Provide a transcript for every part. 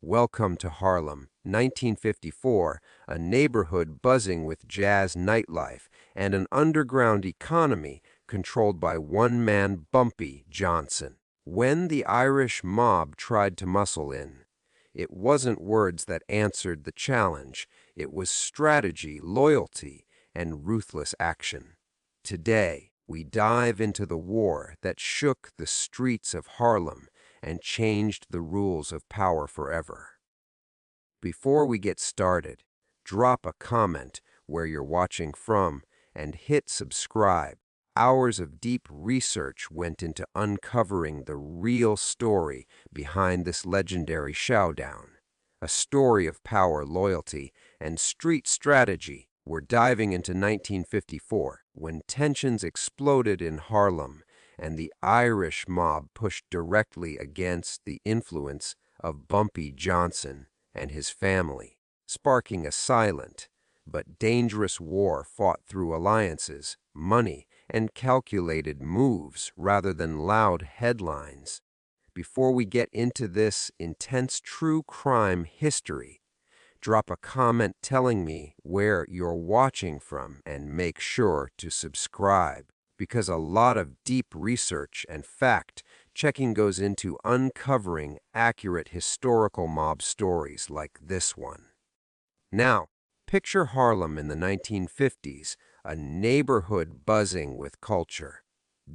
Welcome to Harlem, 1954, a neighborhood buzzing with jazz nightlife and an underground economy controlled by one man, Bumpy Johnson. When the Irish mob tried to muscle in, it wasn't words that answered the challenge. It was strategy, loyalty, and ruthless action. Today, we dive into the war that shook the streets of Harlem and changed the rules of power forever. Before we get started, drop a comment where you're watching from and hit subscribe. Hours of deep research went into uncovering the real story behind this legendary showdown. A story of power, loyalty, and street strategy. We're diving into 1954, when tensions exploded in Harlem and the Irish mob pushed directly against the influence of Bumpy Johnson and his family, sparking a silent but dangerous war fought through alliances, money, and calculated moves rather than loud headlines. Before we get into this intense true crime history, drop a comment telling me where you're watching from and make sure to subscribe, because a lot of deep research and fact-checking goes into uncovering accurate historical mob stories like this one. Now, picture Harlem in the 1950s, a neighborhood buzzing with culture,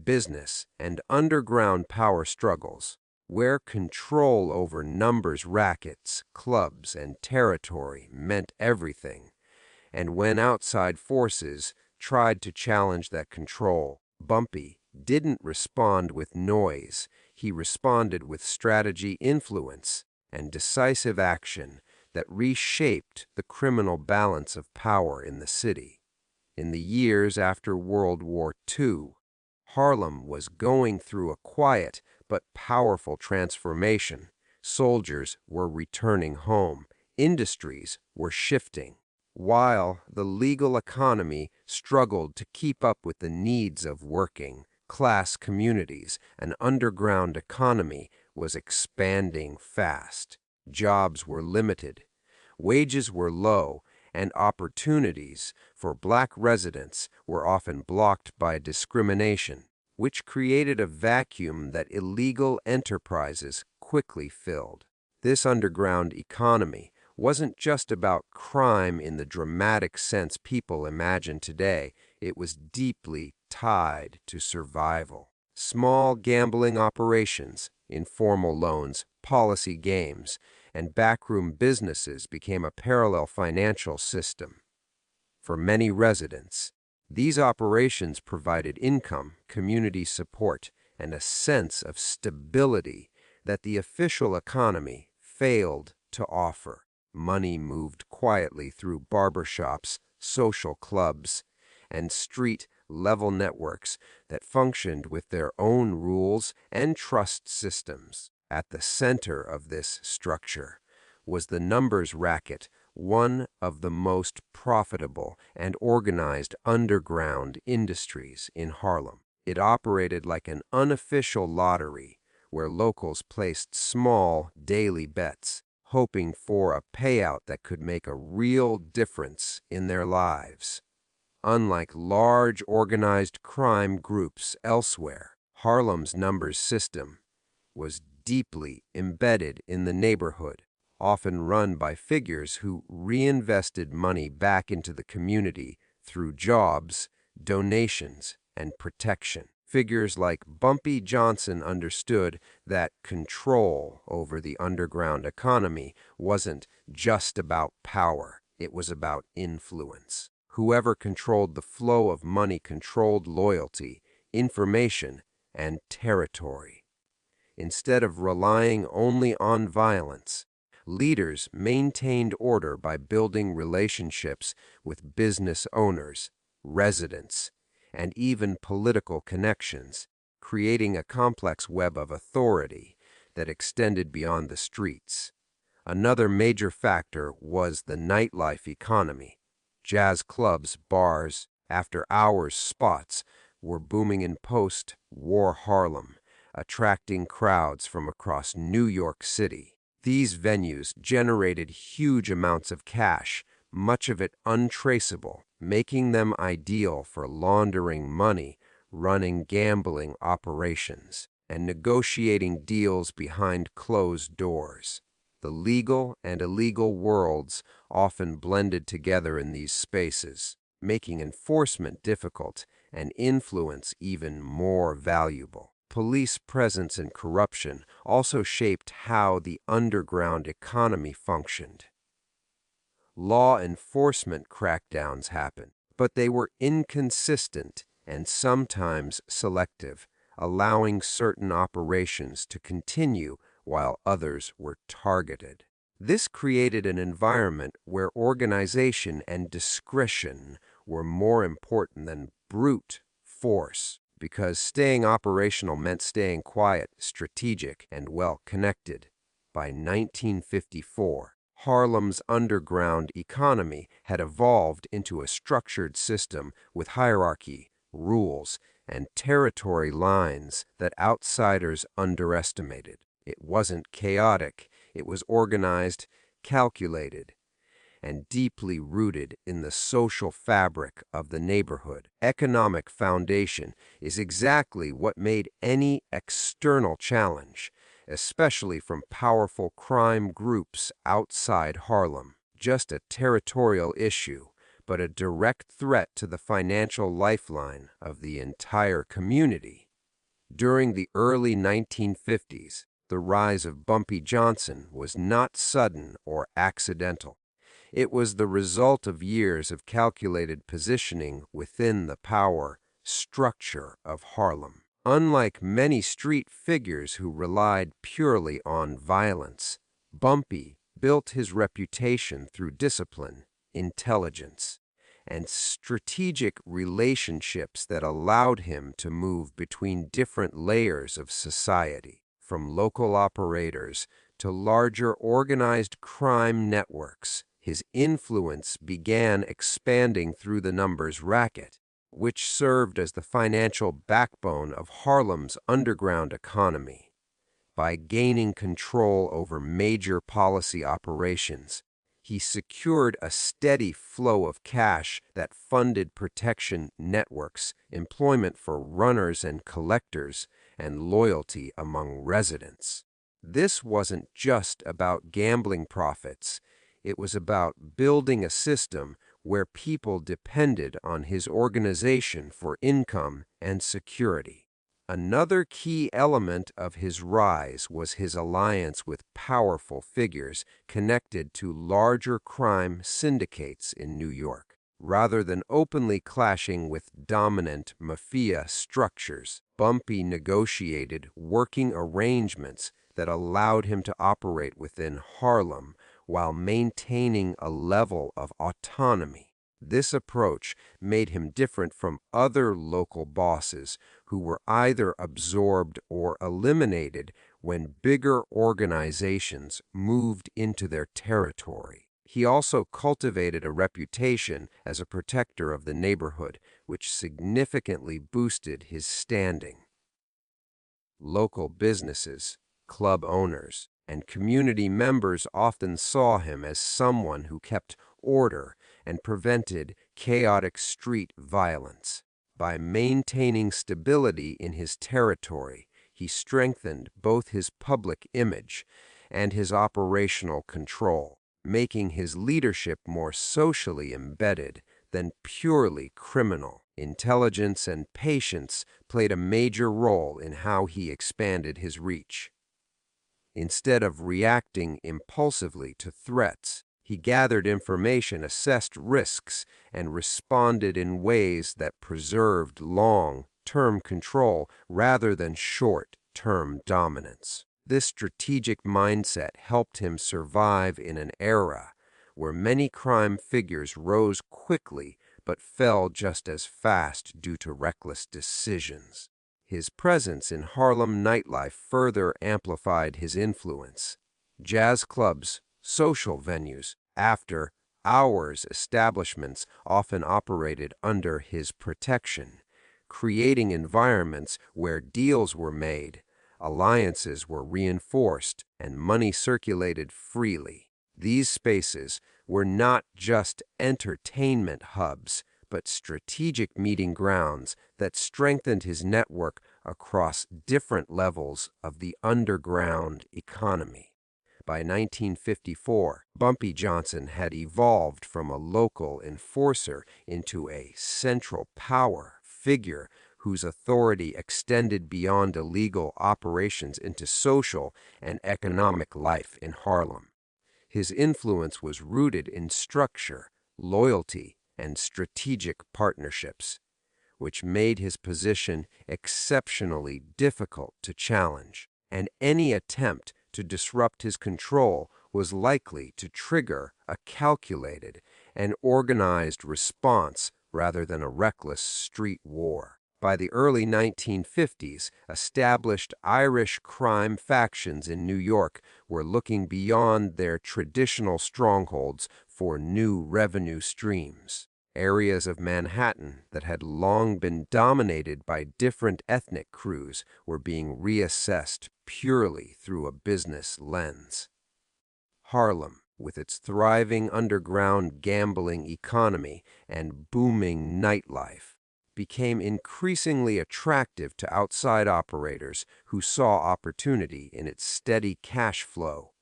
business, and underground power struggles, where control over numbers, rackets, clubs, and territory meant everything. And when outside forces tried to challenge that control, Bumpy didn't respond with noise. He responded with strategy, influence, and decisive action that reshaped the criminal balance of power in the city. In the years after World War II, Harlem was going through a quiet but powerful transformation. Soldiers were returning home. Industries were shifting, while the legal economy struggled to keep up with the needs of working class communities. An underground economy was expanding fast. Jobs were limited, wages were low, and opportunities for black residents were often blocked by discrimination, which created a vacuum that illegal enterprises quickly filled. This underground economy wasn't just about crime in the dramatic sense people imagine today. It was deeply tied to survival. Small gambling operations, informal loans, policy games, and backroom businesses became a parallel financial system. For many residents, these operations provided income, community support, and a sense of stability that the official economy failed to offer. Money moved quietly through barbershops, social clubs, and street-level networks that functioned with their own rules and trust systems. At the center of this structure was the numbers racket, one of the most profitable and organized underground industries in Harlem. It operated like an unofficial lottery where locals placed small daily bets, hoping for a payout that could make a real difference in their lives. Unlike large organized crime groups elsewhere, Harlem's numbers system was deeply embedded in the neighborhood, often run by figures who reinvested money back into the community through jobs, donations, and protection. Figures like Bumpy Johnson understood that control over the underground economy wasn't just about power, it was about influence. Whoever controlled the flow of money controlled loyalty, information, and territory. Instead of relying only on violence, leaders maintained order by building relationships with business owners, residents, and even political connections, creating a complex web of authority that extended beyond the streets. Another major factor was the nightlife economy. Jazz clubs, bars, after-hours spots were booming in post-war Harlem, attracting crowds from across New York City. These venues generated huge amounts of cash, much of it untraceable, making them ideal for laundering money, running gambling operations, and negotiating deals behind closed doors. The legal and illegal worlds often blended together in these spaces, making enforcement difficult and influence even more valuable. Police presence and corruption also shaped how the underground economy functioned. Law enforcement crackdowns happened, but they were inconsistent and sometimes selective, allowing certain operations to continue while others were targeted. This created an environment where organization and discretion were more important than brute force, because staying operational meant staying quiet, strategic, and well-connected. By 1954, Harlem's underground economy had evolved into a structured system with hierarchy, rules, and territory lines that outsiders underestimated. It wasn't chaotic, it was organized, calculated, and deeply rooted in the social fabric of the neighborhood. Economic foundation is exactly what made any external challenge, especially from powerful crime groups outside Harlem, just a territorial issue, but a direct threat to the financial lifeline of the entire community. During the early 1950s, the rise of Bumpy Johnson was not sudden or accidental. It was the result of years of calculated positioning within the power structure of Harlem. Unlike many street figures who relied purely on violence, Bumpy built his reputation through discipline, intelligence, and strategic relationships that allowed him to move between different layers of society, from local operators to larger organized crime networks. His influence began expanding through the numbers racket, which served as the financial backbone of Harlem's underground economy. By gaining control over major policy operations, he secured a steady flow of cash that funded protection networks, employment for runners and collectors, and loyalty among residents. This wasn't just about gambling profits. It was about building a system where people depended on his organization for income and security. Another key element of his rise was his alliance with powerful figures connected to larger crime syndicates in New York. Rather than openly clashing with dominant Mafia structures, Bumpy negotiated working arrangements that allowed him to operate within Harlem while maintaining a level of autonomy. This approach made him different from other local bosses who were either absorbed or eliminated when bigger organizations moved into their territory. He also cultivated a reputation as a protector of the neighborhood, which significantly boosted his standing. Local businesses, club owners, and community members often saw him as someone who kept order and prevented chaotic street violence. By maintaining stability in his territory, he strengthened both his public image and his operational control, making his leadership more socially embedded than purely criminal. Intelligence and patience played a major role in how he expanded his reach. Instead of reacting impulsively to threats, he gathered information, assessed risks, and responded in ways that preserved long-term control rather than short-term dominance. This strategic mindset helped him survive in an era where many crime figures rose quickly but fell just as fast due to reckless decisions. His presence in Harlem nightlife further amplified his influence. Jazz clubs, social venues, after-hours establishments often operated under his protection, creating environments where deals were made, Alliances were reinforced and money circulated freely. These spaces were not just entertainment hubs, but strategic meeting grounds that strengthened his network across different levels of the underground economy. By 1954, Bumpy Johnson had evolved from a local enforcer into a central power figure whose authority extended beyond illegal operations into social and economic life in Harlem. His influence was rooted in structure, loyalty, and strategic partnerships, which made his position exceptionally difficult to challenge, and any attempt to disrupt his control was likely to trigger a calculated and organized response rather than a reckless street war. By the early 1950s, established Irish crime factions in New York were looking beyond their traditional strongholds for new revenue streams. Areas of Manhattan that had long been dominated by different ethnic crews were being reassessed purely through a business lens. Harlem, with its thriving underground gambling economy and booming nightlife, became increasingly attractive to outside operators who saw opportunity in its steady cash flow.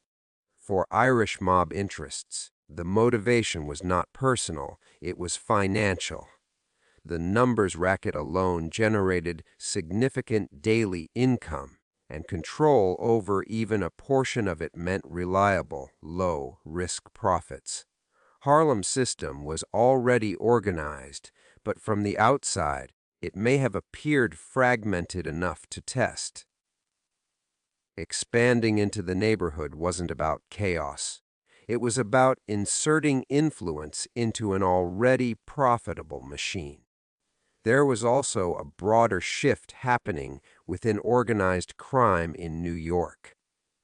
For Irish mob interests, the motivation was not personal, it was financial. The numbers racket alone generated significant daily income, and control over even a portion of it meant reliable, low-risk profits. Harlem's system was already organized, but from the outside, it may have appeared fragmented enough to test. Expanding into the neighborhood wasn't about chaos. It was about inserting influence into an already profitable machine. There was also a broader shift happening within organized crime in New York.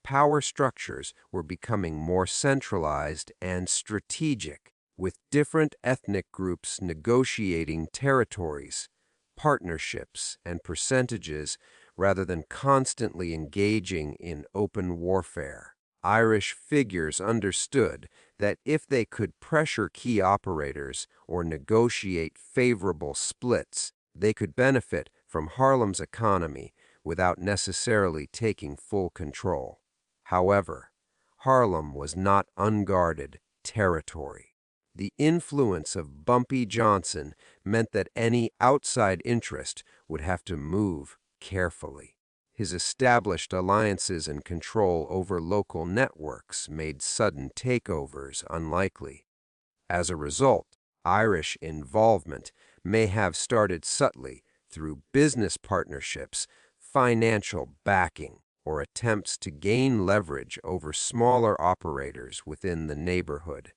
Power structures were becoming more centralized and strategic, with different ethnic groups negotiating territories, partnerships, and percentages rather than constantly engaging in open warfare. Irish figures understood that if they could pressure key operators or negotiate favorable splits, they could benefit from Harlem's economy without necessarily taking full control. However, Harlem was not unguarded territory. The influence of Bumpy Johnson meant that any outside interest would have to move carefully. His established alliances and control over local networks made sudden takeovers unlikely. As a result, Irish involvement may have started subtly through business partnerships, financial backing, or attempts to gain leverage over smaller operators within the neighborhood.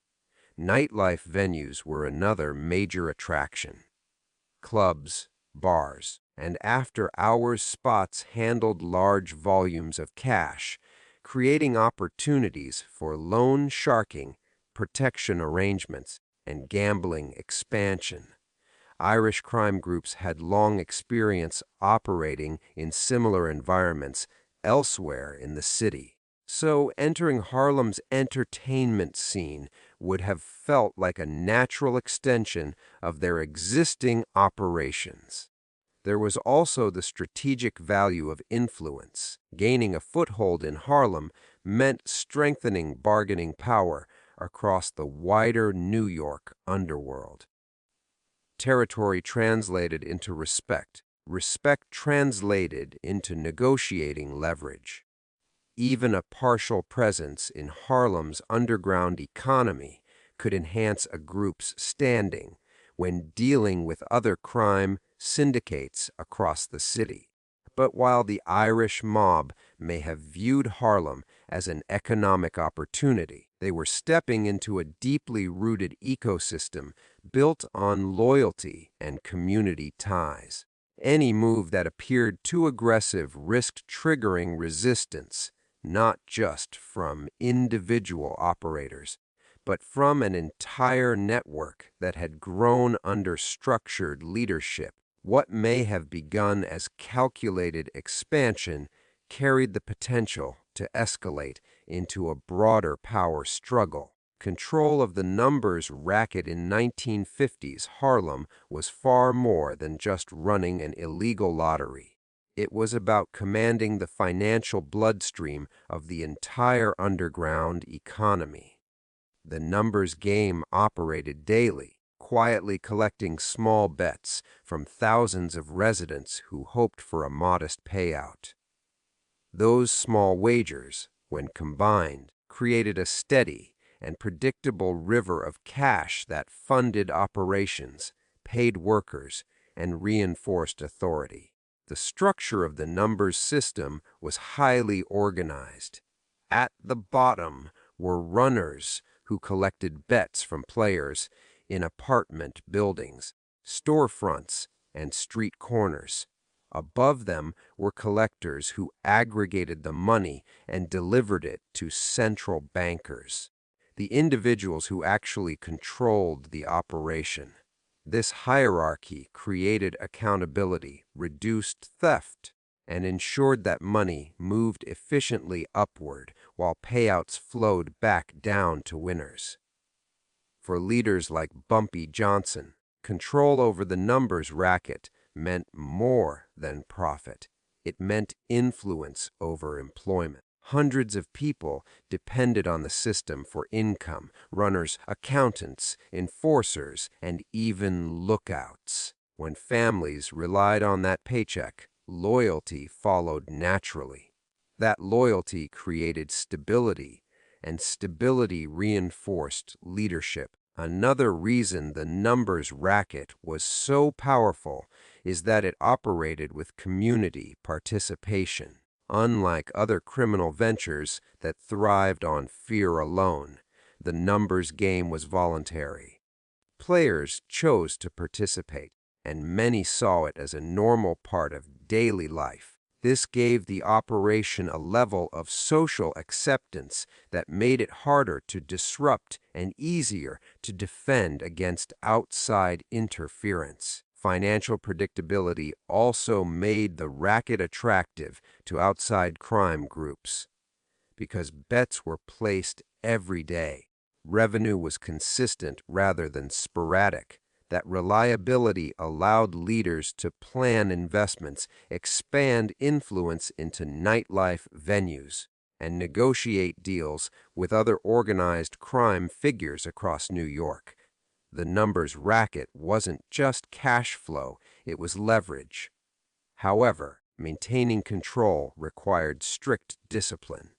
Nightlife venues were another major attraction. Clubs, bars, and after-hours spots handled large volumes of cash, creating opportunities for loan sharking, protection arrangements, and gambling expansion. Irish crime groups had long experience operating in similar environments elsewhere in the city. So entering Harlem's entertainment scene would have felt like a natural extension of their existing operations. There was also the strategic value of influence. Gaining a foothold in Harlem meant strengthening bargaining power across the wider New York underworld. Territory translated into respect. Respect translated into negotiating leverage. Even a partial presence in Harlem's underground economy could enhance a group's standing when dealing with other crime syndicates across the city. But while the Irish mob may have viewed Harlem as an economic opportunity, they were stepping into a deeply rooted ecosystem built on loyalty and community ties. Any move that appeared too aggressive risked triggering resistance, not just from individual operators, but from an entire network that had grown under structured leadership. What may have begun as calculated expansion carried the potential to escalate into a broader power struggle. Control of the numbers racket in 1950s Harlem was far more than just running an illegal lottery. It was about commanding the financial bloodstream of the entire underground economy. The numbers game operated daily, quietly collecting small bets from thousands of residents who hoped for a modest payout. Those small wagers, when combined, created a steady and predictable river of cash that funded operations, paid workers, and reinforced authority. The structure of the numbers system was highly organized. At the bottom were runners who collected bets from players in apartment buildings, storefronts, and street corners. Above them were collectors who aggregated the money and delivered it to central bankers, the individuals who actually controlled the operation. This hierarchy created accountability, reduced theft, and ensured that money moved efficiently upward while payouts flowed back down to winners. For leaders like Bumpy Johnson, control over the numbers racket meant more than profit. It meant influence over employment. Hundreds of people depended on the system for income: runners, accountants, enforcers, and even lookouts. When families relied on that paycheck, loyalty followed naturally. That loyalty created stability, and stability reinforced leadership. Another reason the numbers racket was so powerful is that it operated with community participation. Unlike other criminal ventures that thrived on fear alone, the numbers game was voluntary. Players chose to participate, and many saw it as a normal part of daily life. This gave the operation a level of social acceptance that made it harder to disrupt and easier to defend against outside interference. Financial predictability also made the racket attractive to outside crime groups. Because bets were placed every day, revenue was consistent rather than sporadic. That reliability allowed leaders to plan investments, expand influence into nightlife venues, and negotiate deals with other organized crime figures across New York. The numbers racket wasn't just cash flow, it was leverage. However, maintaining control required strict discipline.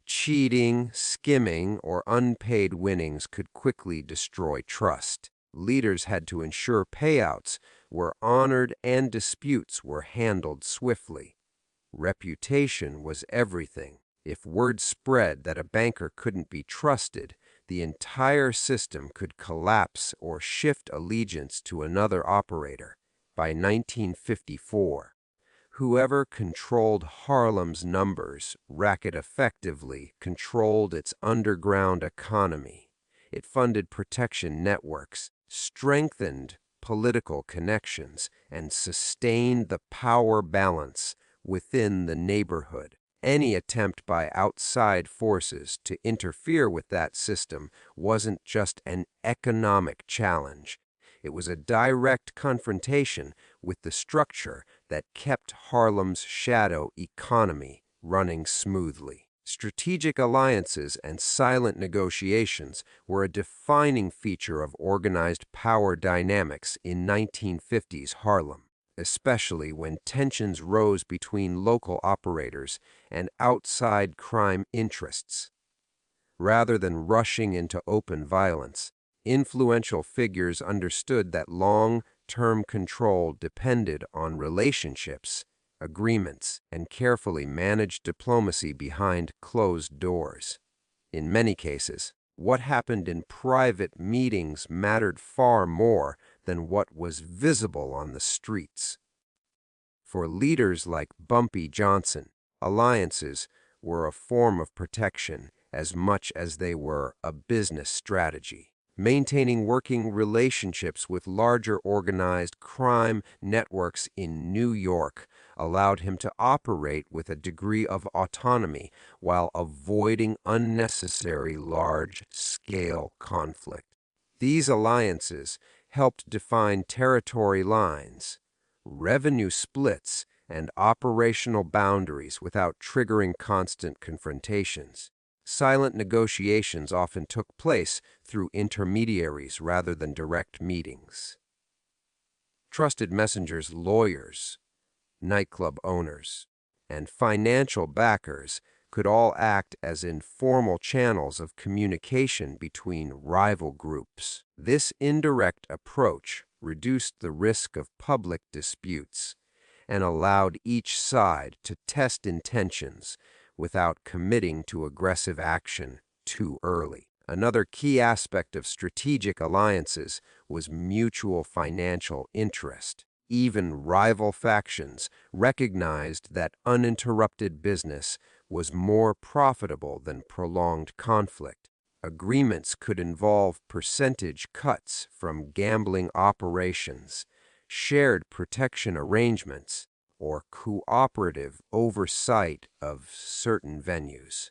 Cheating, skimming, or unpaid winnings could quickly destroy trust. Leaders had to ensure payouts were honored and disputes were handled swiftly. Reputation was everything. If word spread that a banker couldn't be trusted, the entire system could collapse or shift allegiance to another operator. By 1954, whoever controlled Harlem's numbers racket effectively controlled its underground economy. It funded protection networks, strengthened political connections, and sustained the power balance within the neighborhood. Any attempt by outside forces to interfere with that system wasn't just an economic challenge. It was a direct confrontation with the structure that kept Harlem's shadow economy running smoothly. Strategic alliances and silent negotiations were a defining feature of organized power dynamics in 1950s Harlem, especially when tensions rose between local operators and outside crime interests. Rather than rushing into open violence, influential figures understood that long-term control depended on relationships, agreements, and carefully managed diplomacy behind closed doors. In many cases, what happened in private meetings mattered far more than what was visible on the streets. For leaders like Bumpy Johnson, alliances were a form of protection as much as they were a business strategy. Maintaining working relationships with larger organized crime networks in New York allowed him to operate with a degree of autonomy while avoiding unnecessary large-scale conflict. These alliances helped define territory lines, revenue splits, and operational boundaries without triggering constant confrontations. Silent negotiations often took place through intermediaries rather than direct meetings. Trusted messengers, lawyers, nightclub owners, and financial backers could all act as informal channels of communication between rival groups. This indirect approach reduced the risk of public disputes and allowed each side to test intentions without committing to aggressive action too early. Another key aspect of strategic alliances was mutual financial interest. Even rival factions recognized that uninterrupted business was more profitable than prolonged conflict. Agreements could involve percentage cuts from gambling operations, shared protection arrangements, or cooperative oversight of certain venues.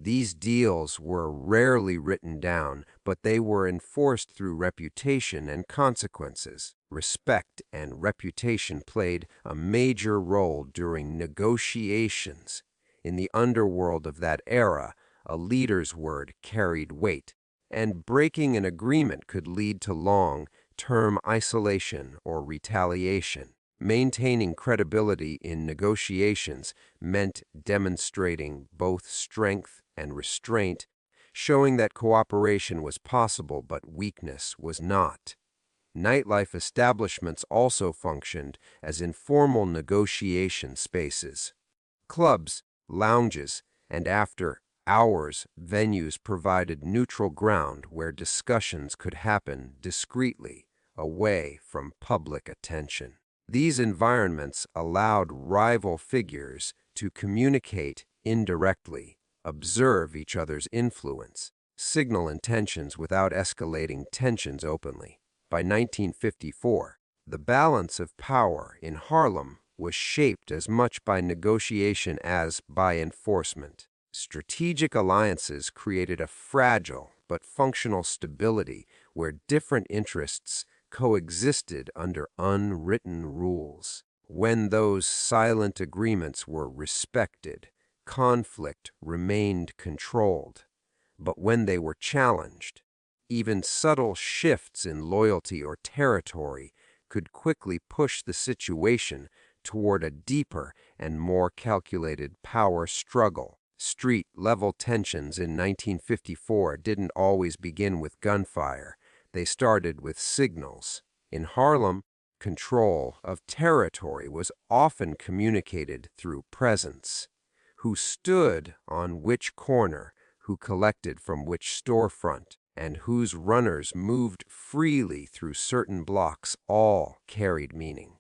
These deals were rarely written down, but they were enforced through reputation and consequences. Respect and reputation played a major role during negotiations. In the underworld of that era, a leader's word carried weight, and breaking an agreement could lead to long-term isolation or retaliation. Maintaining credibility in negotiations meant demonstrating both strength and restraint, showing that cooperation was possible but weakness was not. Nightlife establishments also functioned as informal negotiation spaces. Clubs, lounges, and after-hours venues provided neutral ground where discussions could happen discreetly, away from public attention. These environments allowed rival figures to communicate indirectly, observe each other's influence, signal intentions without escalating tensions openly. By 1954, the balance of power in Harlem was shaped as much by negotiation as by enforcement. Strategic alliances created a fragile but functional stability where different interests coexisted under unwritten rules. When those silent agreements were respected, conflict remained controlled. But when they were challenged, even subtle shifts in loyalty or territory could quickly push the situation toward a deeper and more calculated power struggle. Street-level tensions in 1954 didn't always begin with gunfire. They started with signals. In Harlem, control of territory was often communicated through presence. Who stood on which corner, who collected from which storefront, and whose runners moved freely through certain blocks all carried meaning.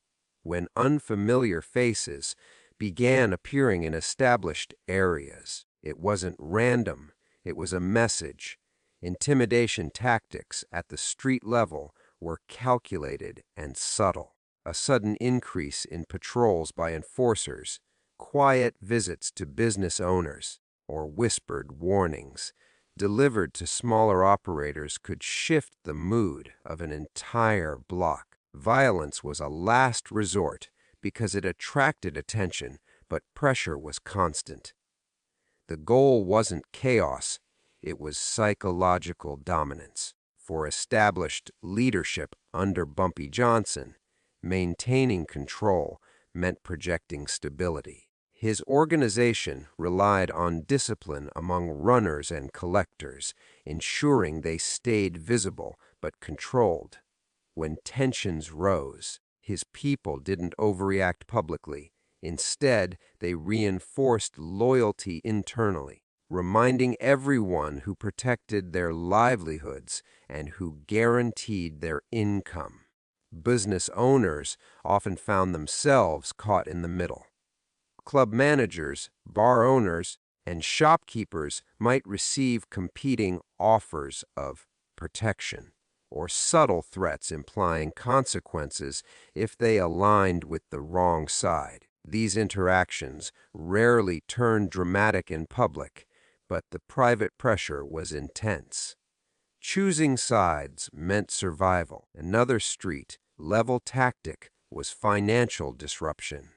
When unfamiliar faces began appearing in established areas, it wasn't random, it was a message. Intimidation tactics at the street level were calculated and subtle. A sudden increase in patrols by enforcers, quiet visits to business owners, or whispered warnings delivered to smaller operators could shift the mood of an entire block. Violence was a last resort because it attracted attention, but pressure was constant. The goal wasn't chaos, it was psychological dominance. For established leadership under Bumpy Johnson, maintaining control meant projecting stability. His organization relied on discipline among runners and collectors, ensuring they stayed visible but controlled. When tensions rose, his people didn't overreact publicly. Instead, they reinforced loyalty internally, reminding everyone who protected their livelihoods and who guaranteed their income. Business owners often found themselves caught in the middle. Club managers, bar owners, and shopkeepers might receive competing offers of protection or subtle threats implying consequences if they aligned with the wrong side. These interactions rarely turned dramatic in public, but the private pressure was intense. Choosing sides meant survival. Another street-level tactic was financial disruption.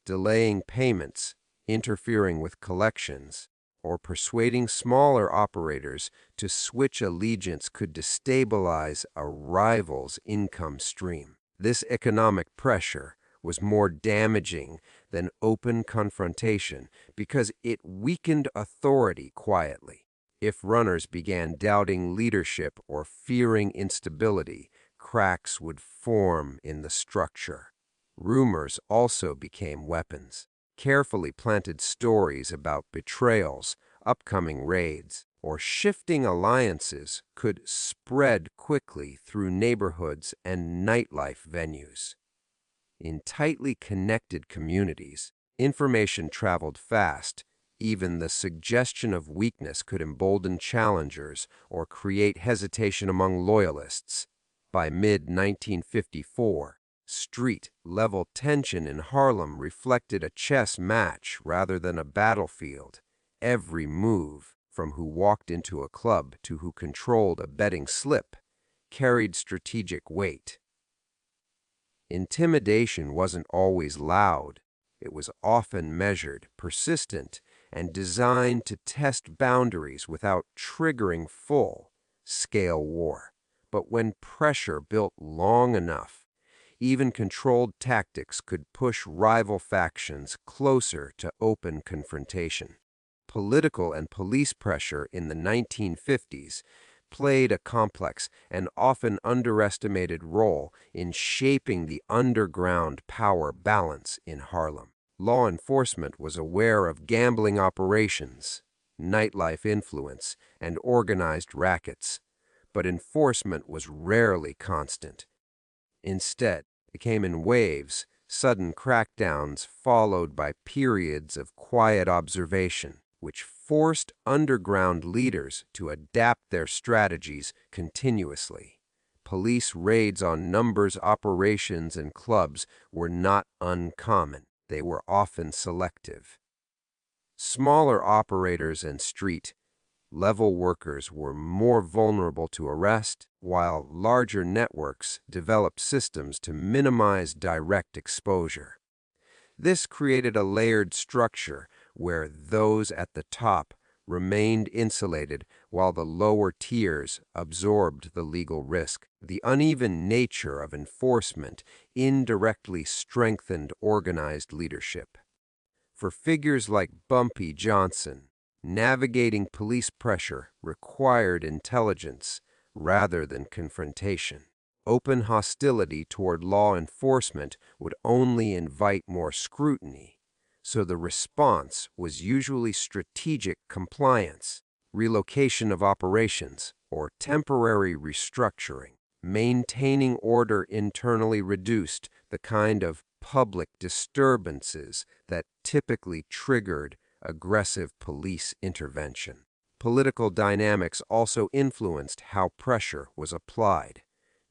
Delaying payments, interfering with collections, or persuading smaller operators to switch allegiance could destabilize a rival's income stream. This economic pressure was more damaging than open confrontation because it weakened authority quietly. If runners began doubting leadership or fearing instability, cracks would form in the structure. Rumors also became weapons. Carefully planted stories about betrayals, upcoming raids, or shifting alliances could spread quickly through neighborhoods and nightlife venues. In tightly connected communities, information traveled fast. Even the suggestion of weakness could embolden challengers or create hesitation among loyalists. By mid-1954, street-level tension in Harlem reflected a chess match rather than a battlefield. Every move, from who walked into a club to who controlled a betting slip, carried strategic weight. Intimidation wasn't always loud. It was often measured, persistent, and designed to test boundaries without triggering full-scale war. But when pressure built long enough, even controlled tactics could push rival factions closer to open confrontation. Political and police pressure in the 1950s played a complex and often underestimated role in shaping the underground power balance in Harlem. Law enforcement was aware of gambling operations, nightlife influence, and organized rackets, but enforcement was rarely constant. Instead, it came in waves, sudden crackdowns followed by periods of quiet observation, which forced underground leaders to adapt their strategies continuously. Police raids on numbers operations and clubs were not uncommon. They were often selective. Smaller operators and street-level workers were more vulnerable to arrest, while larger networks developed systems to minimize direct exposure. This created a layered structure where those at the top remained insulated while the lower tiers absorbed the legal risk. The uneven nature of enforcement indirectly strengthened organized leadership. For figures like Bumpy Johnson, navigating police pressure required intelligence rather than confrontation. Open hostility toward law enforcement would only invite more scrutiny, so the response was usually strategic compliance, relocation of operations, or temporary restructuring. Maintaining order internally reduced the kind of public disturbances that typically triggered aggressive police intervention. Political dynamics also influenced how pressure was applied.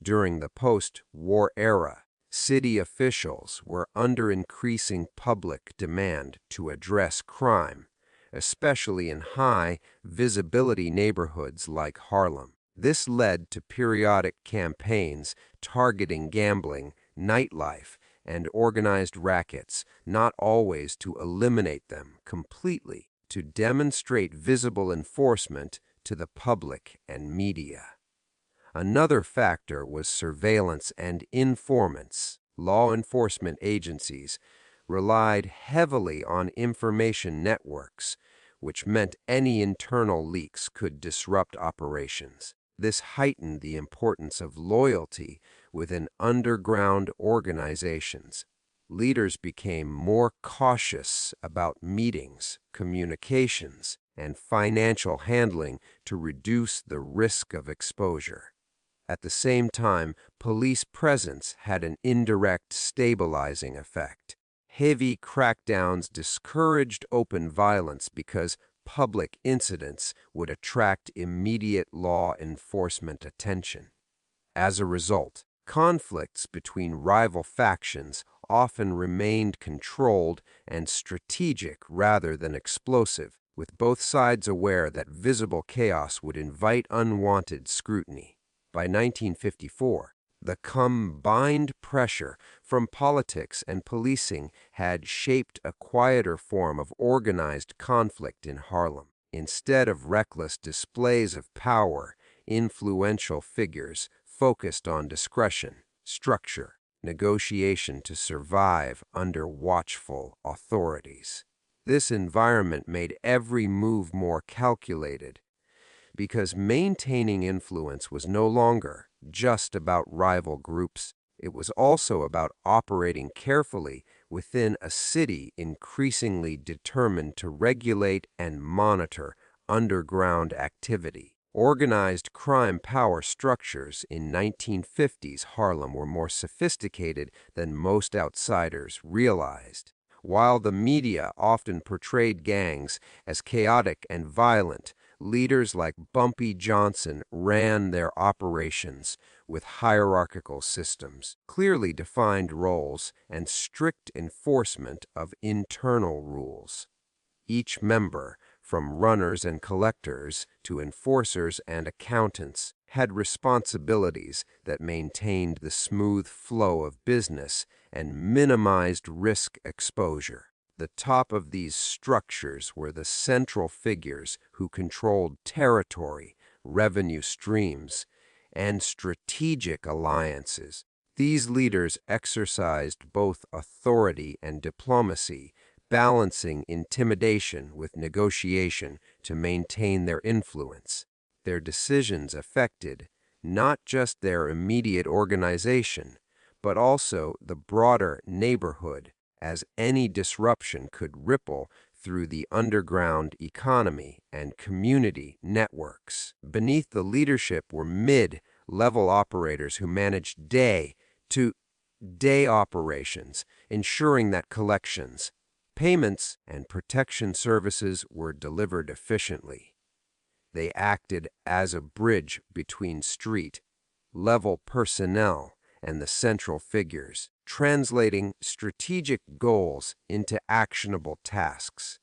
During the post-war era, city officials were under increasing public demand to address crime, especially in high-visibility neighborhoods like Harlem. This led to periodic campaigns targeting gambling, nightlife, and organized rackets, not always to eliminate them completely, to demonstrate visible enforcement to the public and media. Another factor was surveillance and informants. Law enforcement agencies relied heavily on information networks, which meant any internal leaks could disrupt operations. This heightened the importance of loyalty within underground organizations. Leaders became more cautious about meetings, communications, and financial handling to reduce the risk of exposure. At the same time, police presence had an indirect stabilizing effect. Heavy crackdowns discouraged open violence because public incidents would attract immediate law enforcement attention. As a result, conflicts between rival factions often remained controlled and strategic rather than explosive, with both sides aware that visible chaos would invite unwanted scrutiny. By 1954, the combined pressure from politics and policing had shaped a quieter form of organized conflict in Harlem. Instead of reckless displays of power, influential figures focused on discretion, structure, negotiation to survive under watchful authorities. This environment made every move more calculated, because maintaining influence was no longer just about rival groups. It was also about operating carefully within a city increasingly determined to regulate and monitor underground activity. Organized crime power structures in 1950s Harlem were more sophisticated than most outsiders realized. While the media often portrayed gangs as chaotic and violent, leaders like Bumpy Johnson ran their operations with hierarchical systems, clearly defined roles, and strict enforcement of internal rules. Each member, from runners and collectors to enforcers and accountants, had responsibilities that maintained the smooth flow of business and minimized risk exposure. The top of these structures were the central figures who controlled territory, revenue streams, and strategic alliances. These leaders exercised both authority and diplomacy, balancing intimidation with negotiation to maintain their influence. Their decisions affected not just their immediate organization, but also the broader neighborhood, as any disruption could ripple through the underground economy and community networks. Beneath the leadership were mid-level operators who managed day-to-day operations, ensuring that collections, payments, and protection services were delivered efficiently. They acted as a bridge between street-level personnel and the central figures, translating strategic goals into actionable tasks.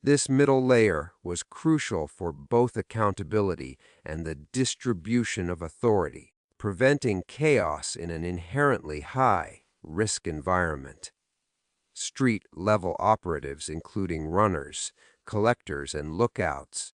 This middle layer was crucial for both accountability and the distribution of authority, preventing chaos in an inherently high-risk environment. Street-level operatives, including runners, collectors, and lookouts,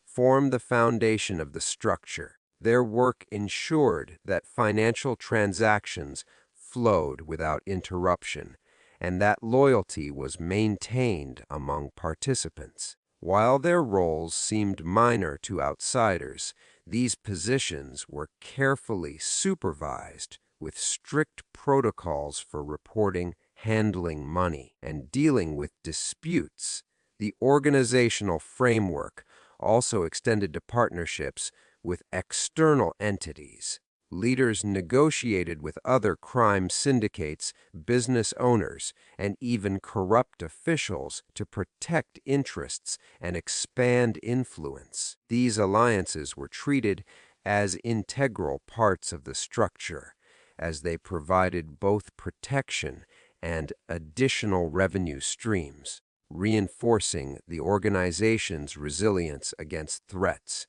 formed the foundation of the structure. Their work ensured that financial transactions flowed without interruption, and that loyalty was maintained among participants. While their roles seemed minor to outsiders, these positions were carefully supervised with strict protocols for reporting, handling money, and dealing with disputes. The organizational framework also extended to partnerships with external entities. Leaders negotiated with other crime syndicates, business owners, and even corrupt officials to protect interests and expand influence. These alliances were treated as integral parts of the structure, as they provided both protection and additional revenue streams, reinforcing the organization's resilience against threats.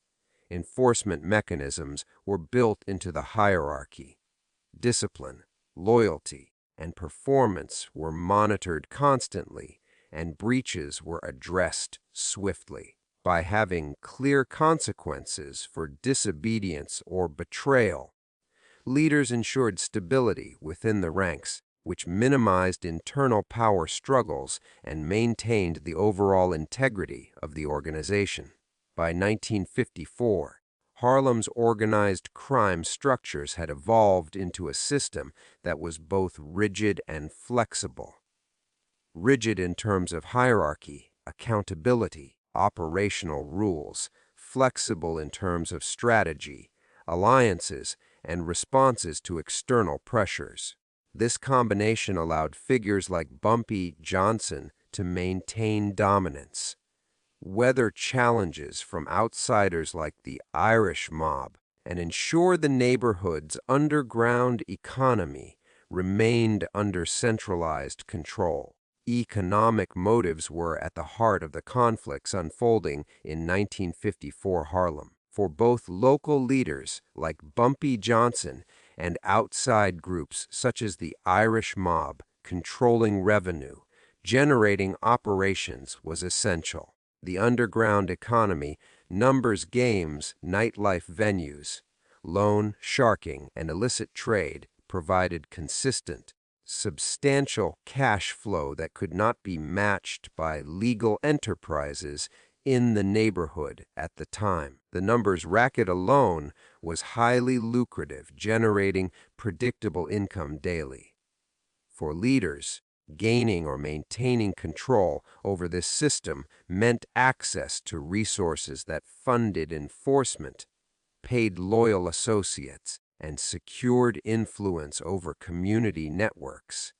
Enforcement mechanisms were built into the hierarchy. Discipline, loyalty, and performance were monitored constantly, and breaches were addressed swiftly. By having clear consequences for disobedience or betrayal, leaders ensured stability within the ranks, which minimized internal power struggles and maintained the overall integrity of the organization. By 1954, Harlem's organized crime structures had evolved into a system that was both rigid and flexible. Rigid in terms of hierarchy, accountability, operational rules, flexible in terms of strategy, alliances, and responses to external pressures. This combination allowed figures like Bumpy Johnson to maintain dominance, weather challenges from outsiders like the Irish mob, and ensure the neighborhood's underground economy remained under centralized control. Economic motives were at the heart of the conflicts unfolding in 1954 Harlem. For both local leaders like Bumpy Johnson and outside groups such as the Irish mob, controlling revenue, generating operations was essential. The underground economy numbers games, nightlife venues, loan, sharking, and illicit trade provided consistent, substantial cash flow that could not be matched by legal enterprises in the neighborhood at the time. The numbers racket alone was highly lucrative, generating predictable income daily. For leaders, gaining or maintaining control over this system meant access to resources that funded enforcement, paid loyal associates, and secured influence over community networks.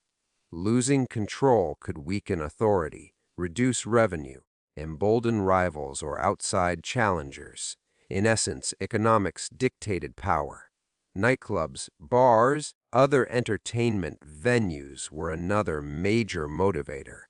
Losing control could weaken authority, reduce revenue, embolden rivals or outside challengers. In essence, economics dictated power. Nightclubs, bars, other entertainment venues were another major motivator.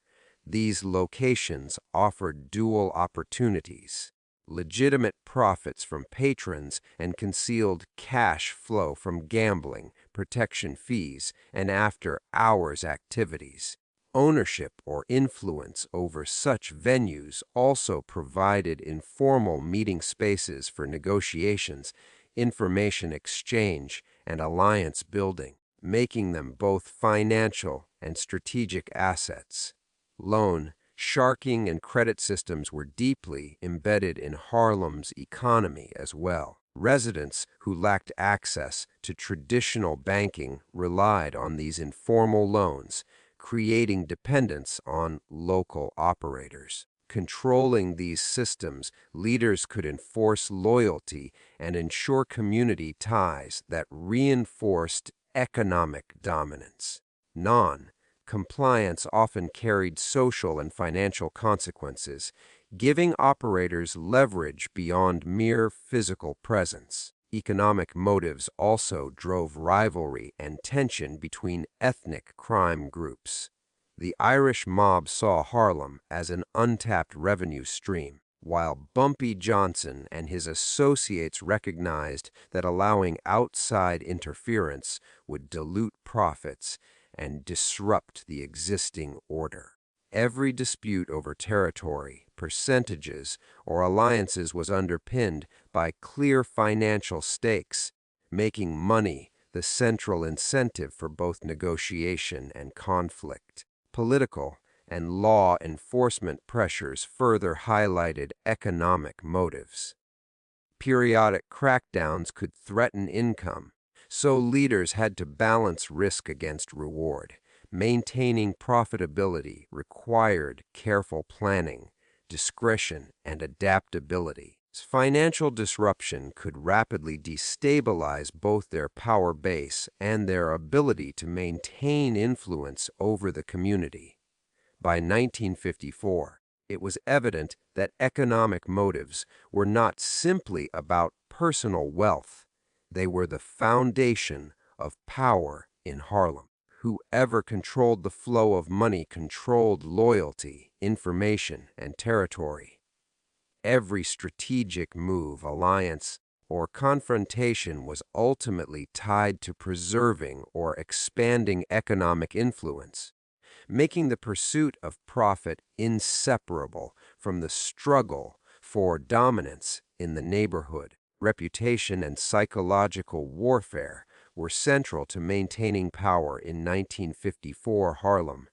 These locations offered dual opportunities: legitimate profits from patrons and concealed cash flow from gambling, protection fees, and after-hours activities. Ownership or influence over such venues also provided informal meeting spaces for negotiations, information exchange, and alliance building, making them both financial and strategic assets. Loan, sharking, and credit systems were deeply embedded in Harlem's economy as well. Residents who lacked access to traditional banking relied on these informal loans, creating dependence on local operators. Controlling these systems, leaders could enforce loyalty and ensure community ties that reinforced economic dominance. Non-compliance often carried social and financial consequences, giving operators leverage beyond mere physical presence. Economic motives also drove rivalry and tension between ethnic crime groups. The Irish mob saw Harlem as an untapped revenue stream, while Bumpy Johnson and his associates recognized that allowing outside interference would dilute profits and disrupt the existing order. Every dispute over territory, percentages, or alliances was underpinned by clear financial stakes, making money the central incentive for both negotiation and conflict. Political and law enforcement pressures further highlighted economic motives. Periodic crackdowns could threaten income, so leaders had to balance risk against reward. Maintaining profitability required careful planning, discretion, and adaptability. Financial disruption could rapidly destabilize both their power base and their ability to maintain influence over the community. By 1954, it was evident that economic motives were not simply about personal wealth. They were the foundation of power in Harlem. Whoever controlled the flow of money controlled loyalty, information, and territory. Every strategic move, alliance, or confrontation was ultimately tied to preserving or expanding economic influence, making the pursuit of profit inseparable from the struggle for dominance in the neighborhood. Reputation and psychological warfare were central to maintaining power in 1954 Harlem,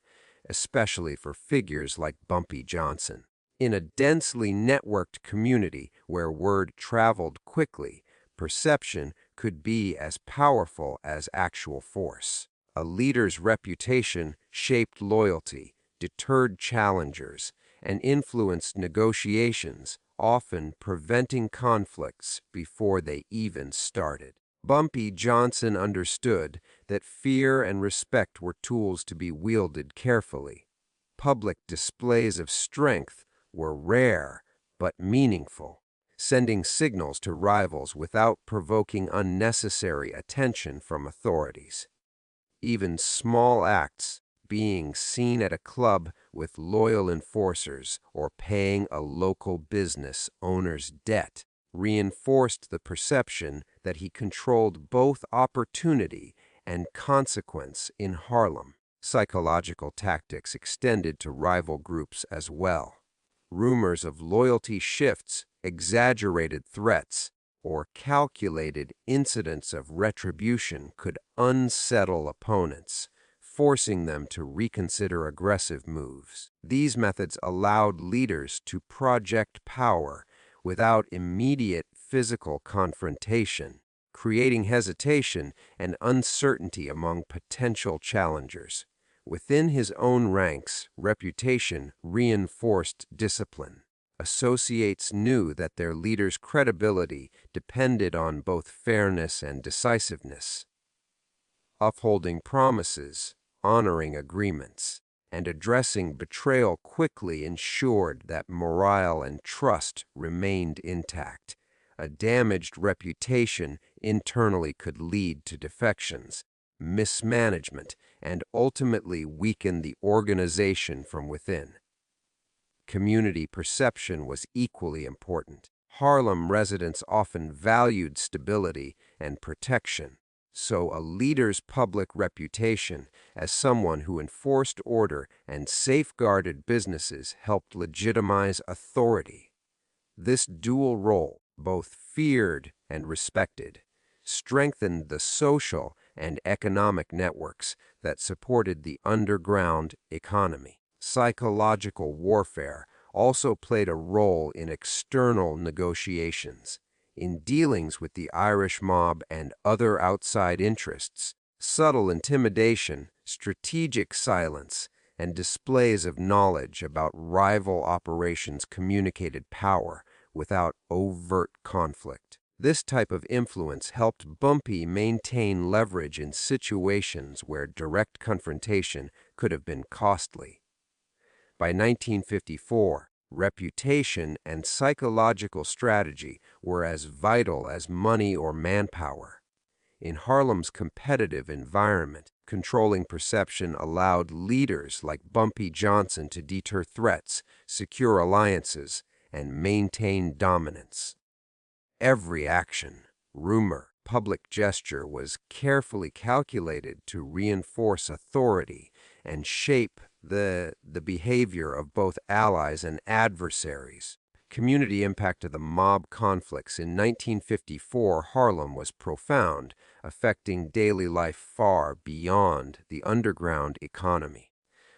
especially for figures like Bumpy Johnson. In a densely networked community where word traveled quickly, perception could be as powerful as actual force. A leader's reputation shaped loyalty, deterred challengers, and influenced negotiations, often preventing conflicts before they even started. Bumpy Johnson understood that fear and respect were tools to be wielded carefully. Public displays of strength were rare but meaningful, sending signals to rivals without provoking unnecessary attention from authorities. Even small acts, being seen at a club with loyal enforcers or paying a local business owner's debt, reinforced the perception that he controlled both opportunity and consequence in Harlem. Psychological tactics extended to rival groups as well. Rumors of loyalty shifts, exaggerated threats, or calculated incidents of retribution could unsettle opponents, forcing them to reconsider aggressive moves. These methods allowed leaders to project power without immediate physical confrontation, creating hesitation and uncertainty among potential challengers. Within his own ranks, reputation reinforced discipline. Associates knew that their leader's credibility depended on both fairness and decisiveness. Upholding promises, honoring agreements, and addressing betrayal quickly ensured that morale and trust remained intact. A damaged reputation internally could lead to defections, mismanagement, and ultimately weaken the organization from within. Community perception was equally important. Harlem residents often valued stability and protection, so a leader's public reputation as someone who enforced order and safeguarded businesses helped legitimize authority. This dual role, both feared and respected, strengthened the social and economic networks that supported the underground economy. Psychological warfare also played a role in external negotiations. In dealings with the Irish mob and other outside interests, subtle intimidation, strategic silence, and displays of knowledge about rival operations communicated power without overt conflict. This type of influence helped Bumpy maintain leverage in situations where direct confrontation could have been costly. By 1954, reputation and psychological strategy were as vital as money or manpower. In Harlem's competitive environment, controlling perception allowed leaders like Bumpy Johnson to deter threats, secure alliances, and maintain dominance. Every action, rumor, public gesture was carefully calculated to reinforce authority and shape the behavior of both allies and adversaries. Community impact of the mob conflicts in 1954 Harlem was profound, affecting daily life far beyond the underground economy.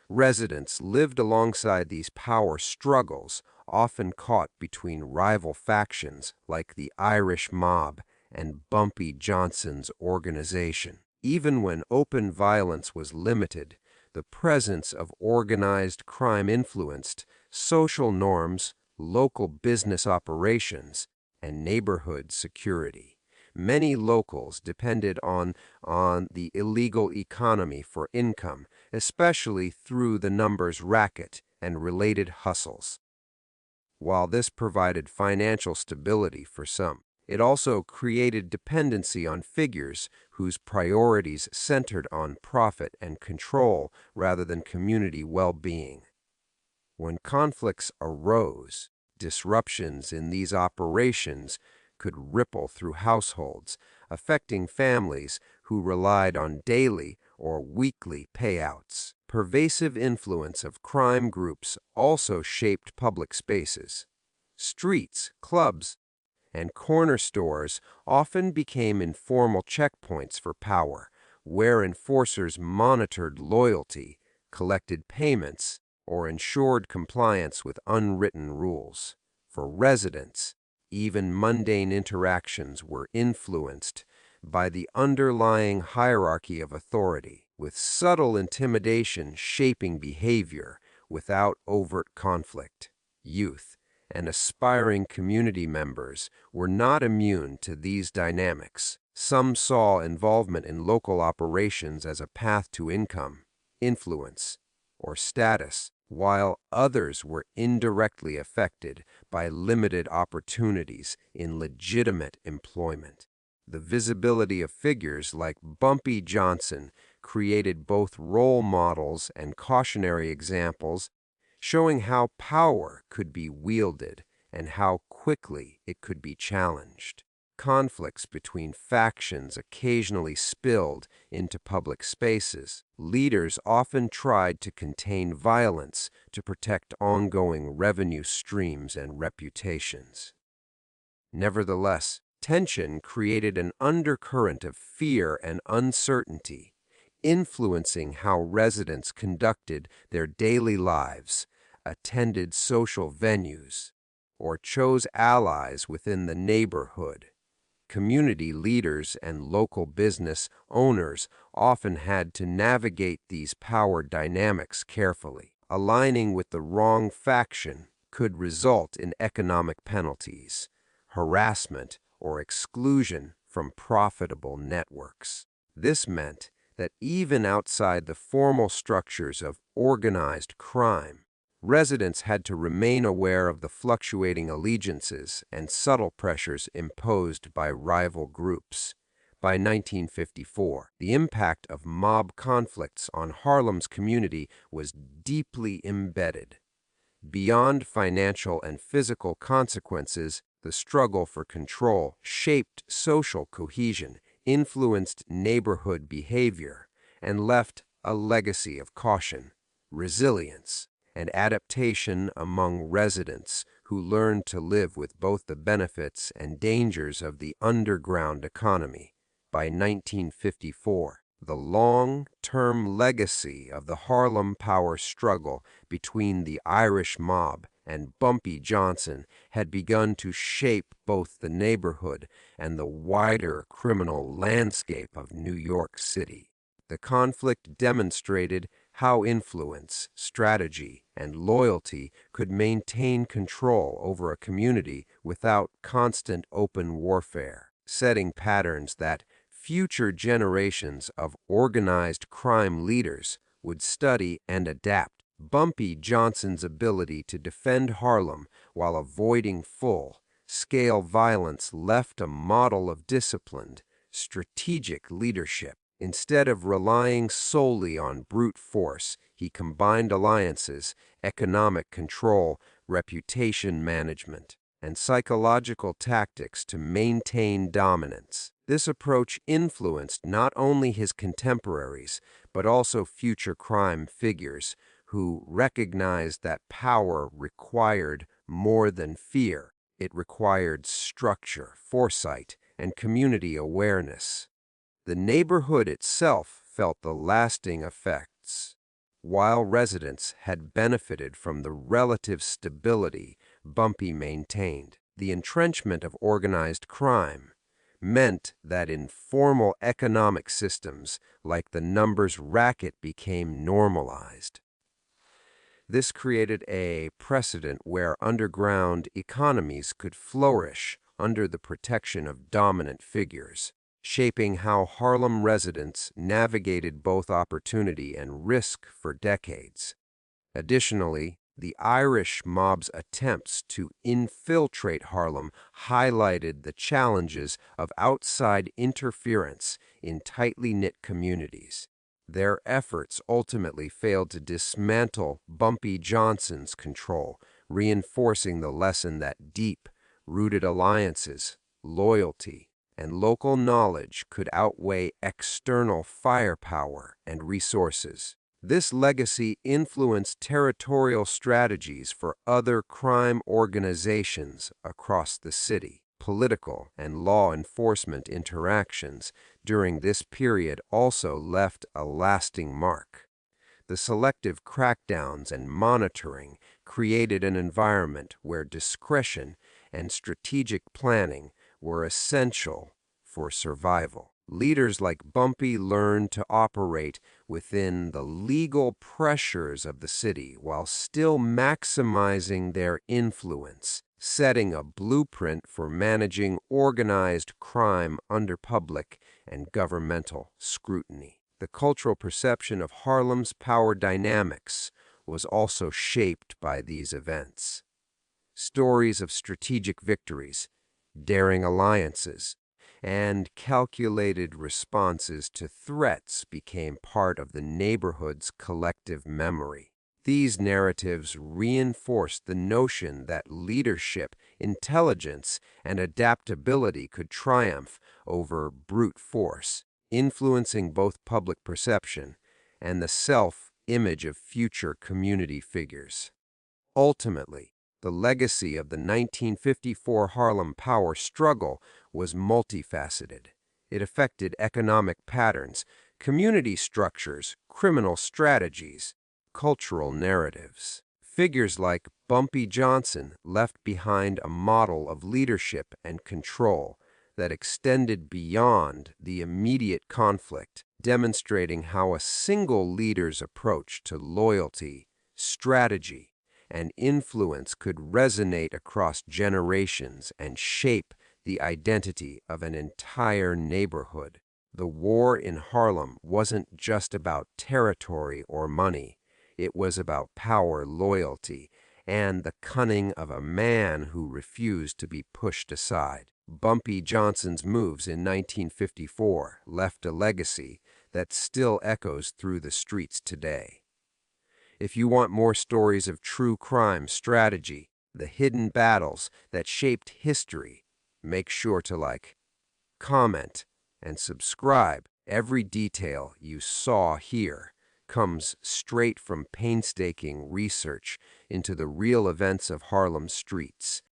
Residents lived alongside these power struggles, often caught between rival factions like the Irish mob and Bumpy Johnson's organization. Even when open violence was limited, the presence of organized crime influenced social norms, local business operations, and neighborhood security. Many locals depended on the illegal economy for income, especially through the numbers racket and related hustles. While this provided financial stability for some, it also created dependency on figures whose priorities centered on profit and control rather than community well-being. When conflicts arose, disruptions in these operations could ripple through households, affecting families who relied on daily or weekly payouts. Pervasive influence of crime groups also shaped public spaces. Streets, clubs, and corner stores often became informal checkpoints for power, where enforcers monitored loyalty, collected payments, or ensured compliance with unwritten rules. For residents, even mundane interactions were influenced by the underlying hierarchy of authority, with subtle intimidation shaping behavior without overt conflict. Youth and aspiring community members were not immune to these dynamics. Some saw involvement in local operations as a path to income, influence, or status, while others were indirectly affected by limited opportunities in legitimate employment. The visibility of figures like Bumpy Johnson created both role models and cautionary examples, showing how power could be wielded and how quickly it could be challenged. Conflicts between factions occasionally spilled into public spaces. Leaders often tried to contain violence to protect ongoing revenue streams and reputations. Nevertheless, tension created an undercurrent of fear and uncertainty, influencing how residents conducted their daily lives, attended social venues, or chose allies within the neighborhood. Community leaders and local business owners often had to navigate these power dynamics carefully. Aligning with the wrong faction could result in economic penalties, harassment, or exclusion from profitable networks. This meant that even outside the formal structures of organized crime, residents had to remain aware of the fluctuating allegiances and subtle pressures imposed by rival groups. By 1954, the impact of mob conflicts on Harlem's community was deeply embedded. Beyond financial and physical consequences, the struggle for control shaped social cohesion, influenced neighborhood behavior, and left a legacy of caution, resilience, and adaptation among residents who learned to live with both the benefits and dangers of the underground economy. By 1954, the long-term legacy of the Harlem power struggle between the Irish mob and Bumpy Johnson had begun to shape both the neighborhood and the wider criminal landscape of New York City. The conflict demonstrated how influence, strategy, and loyalty could maintain control over a community without constant open warfare, setting patterns that future generations of organized crime leaders would study and adapt. Bumpy Johnson's ability to defend Harlem while avoiding full-scale violence left a model of disciplined, strategic leadership. Instead of relying solely on brute force, he combined alliances, economic control, reputation management, and psychological tactics to maintain dominance. This approach influenced not only his contemporaries, but also future crime figures who recognized that power required more than fear. It required structure, foresight, and community awareness. The neighborhood itself felt the lasting effects. While residents had benefited from the relative stability Bumpy maintained, the entrenchment of organized crime meant that informal economic systems like the numbers racket became normalized. This created a precedent where underground economies could flourish under the protection of dominant figures, shaping how Harlem residents navigated both opportunity and risk for decades. Additionally, the Irish mob's attempts to infiltrate Harlem highlighted the challenges of outside interference in tightly knit communities. Their efforts ultimately failed to dismantle Bumpy Johnson's control, reinforcing the lesson that deep-rooted alliances, loyalty, and local knowledge could outweigh external firepower and resources. This legacy influenced territorial strategies for other crime organizations across the city. Political and law enforcement interactions during this period also left a lasting mark. The selective crackdowns and monitoring created an environment where discretion and strategic planning were essential for survival. Leaders like Bumpy learned to operate within the legal pressures of the city while still maximizing their influence, setting a blueprint for managing organized crime under public and governmental scrutiny. The cultural perception of Harlem's power dynamics was also shaped by these events. Stories of strategic victories, daring alliances, and calculated responses to threats became part of the neighborhood's collective memory. These narratives reinforced the notion that leadership, intelligence, and adaptability could triumph over brute force, influencing both public perception and the self-image of future community figures. Ultimately, the legacy of the 1954 Harlem power struggle was multifaceted. It affected economic patterns, community structures, criminal strategies, cultural narratives. Figures like Bumpy Johnson left behind a model of leadership and control that extended beyond the immediate conflict, demonstrating how a single leader's approach to loyalty, strategy, and influence could resonate across generations and shape the identity of an entire neighborhood. The war in Harlem wasn't just about territory or money. It was about power, loyalty, and the cunning of a man who refused to be pushed aside. Bumpy Johnson's moves in 1954 left a legacy that still echoes through the streets today. If you want more stories of true crime strategy, the hidden battles that shaped history, make sure to like, comment, and subscribe. Every detail you saw here comes straight from painstaking research into the real events of Harlem streets.